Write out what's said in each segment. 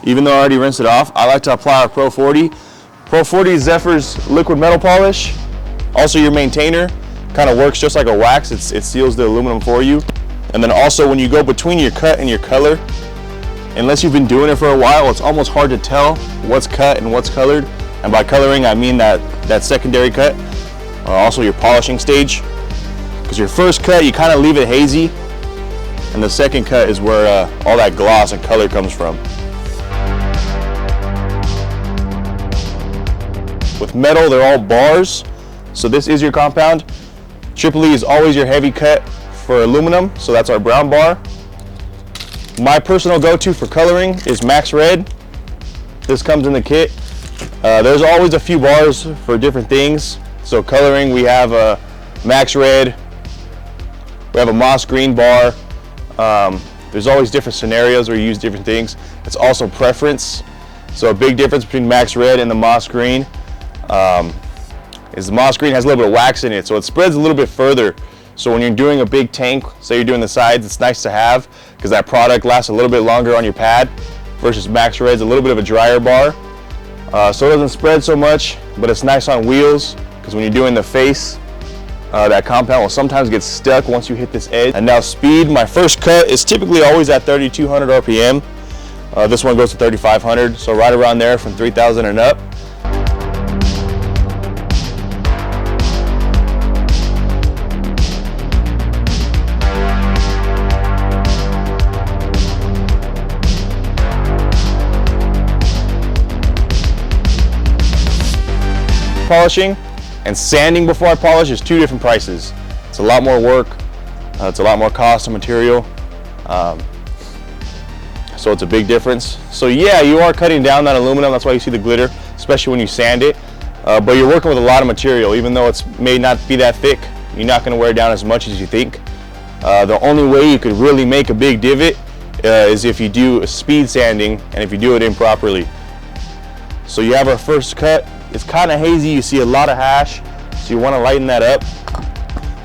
even though I already rinsed it off, I like to apply our Pro 40. Pro 40 is Zephyr's liquid metal polish. Also your maintainer, kind of works just like a wax. It seals the aluminum for you. And then also when you go between your cut and your color, unless you've been doing it for a while, it's almost hard to tell what's cut and what's colored. And by coloring, I mean that secondary cut, also your polishing stage. Because your first cut, you kind of leave it hazy, and the second cut is where all that gloss and color comes from. With metal, they're all bars, so this is your compound. Triple E is always your heavy cut for aluminum, so that's our brown bar. My personal go-to for coloring is Max Red. This comes in the kit. There's always a few bars for different things. So coloring, we have a Max Red, we have a moss green bar. There's always different scenarios where you use different things. It's also preference. So a big difference between Max Red and the moss green is the moss green has a little bit of wax in it, so it spreads a little bit further. So when you're doing a big tank, say you're doing the sides, it's nice to have because that product lasts a little bit longer on your pad versus Max Red's a little bit of a drier bar. So it doesn't spread so much, but it's nice on wheels because when you're doing the face, that compound will sometimes get stuck once you hit this edge. And now speed, my first cut is typically always at 3,200 RPM. This one goes to 3,500, so right around there from 3,000 and up. Polishing and sanding before I polish is two different prices. It's a lot more work, it's a lot more cost of material, so it's a big difference. So yeah, you are cutting down that aluminum, that's why you see the glitter, especially when you sand it, but you're working with a lot of material. Even though it may not be that thick, you're not going to wear down as much as you think. The only way you could really make a big divot is if you do a speed sanding and if you do it improperly. So you have our first cut. It's kind of hazy, you see a lot of hash, so you want to lighten that up.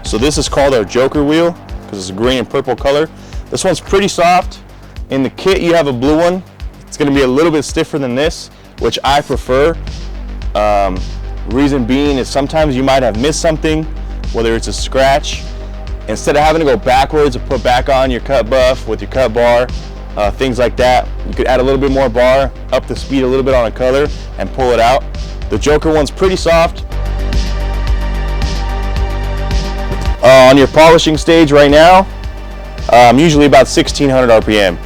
So this is called our Joker wheel because it's a green and purple color. This one's pretty soft. In the kit you have a blue one. It's going to be a little bit stiffer than this, which I prefer. Reason being is sometimes you might have missed something, whether it's a scratch. Instead of having to go backwards and put back on your cut buff with your cut bar, things like that, you could add a little bit more bar, up the speed a little bit on a color, and pull it out. The Joker one's pretty soft. On your polishing stage right now, usually about 1,600 RPM.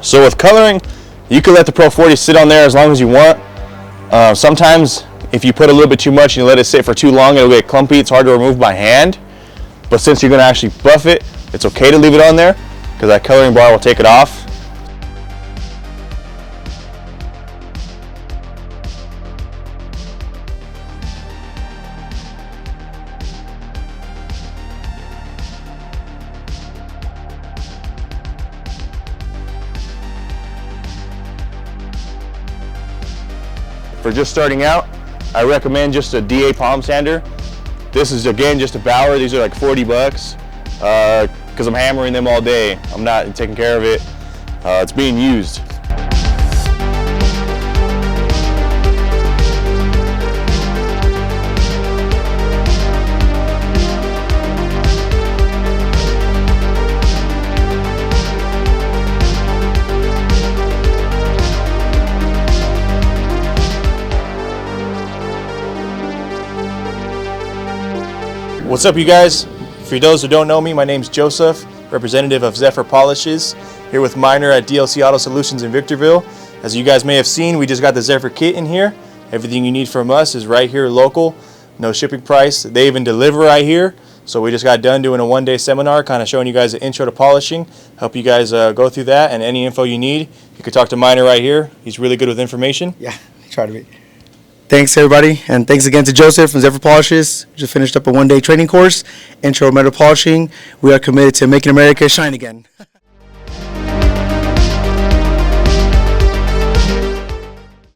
So with coloring, you can let the Pro 40 sit on there as long as you want. Sometimes if you put a little bit too much and you let it sit for too long, it'll get clumpy. It's hard to remove by hand. But since you're going to actually buff it, it's okay to leave it on there because that coloring bar will take it off. For just starting out, I recommend just a DA palm sander. This is again just a Bauer. These are like 40 bucks because I'm hammering them all day. I'm not taking care of it. It's being used. What's up, you guys? For those who don't know me, my name's Joseph, representative of Zephyr Polishes, here with Minor at DLC Auto Solutions in Victorville. As you guys may have seen, we just got the Zephyr kit in here. Everything you need from us is right here local, no shipping price. They even deliver right here. So we just got done doing a one-day seminar, kind of showing you guys the intro to polishing, help you guys go through that, and any info you need, you can talk to Minor right here. He's really good with information. Yeah, I try to be. Thanks, everybody, and thanks again to Joseph from Zephyr Polishes. Just finished up a one-day training course, Intro Metal Polishing. We are committed to making America shine again.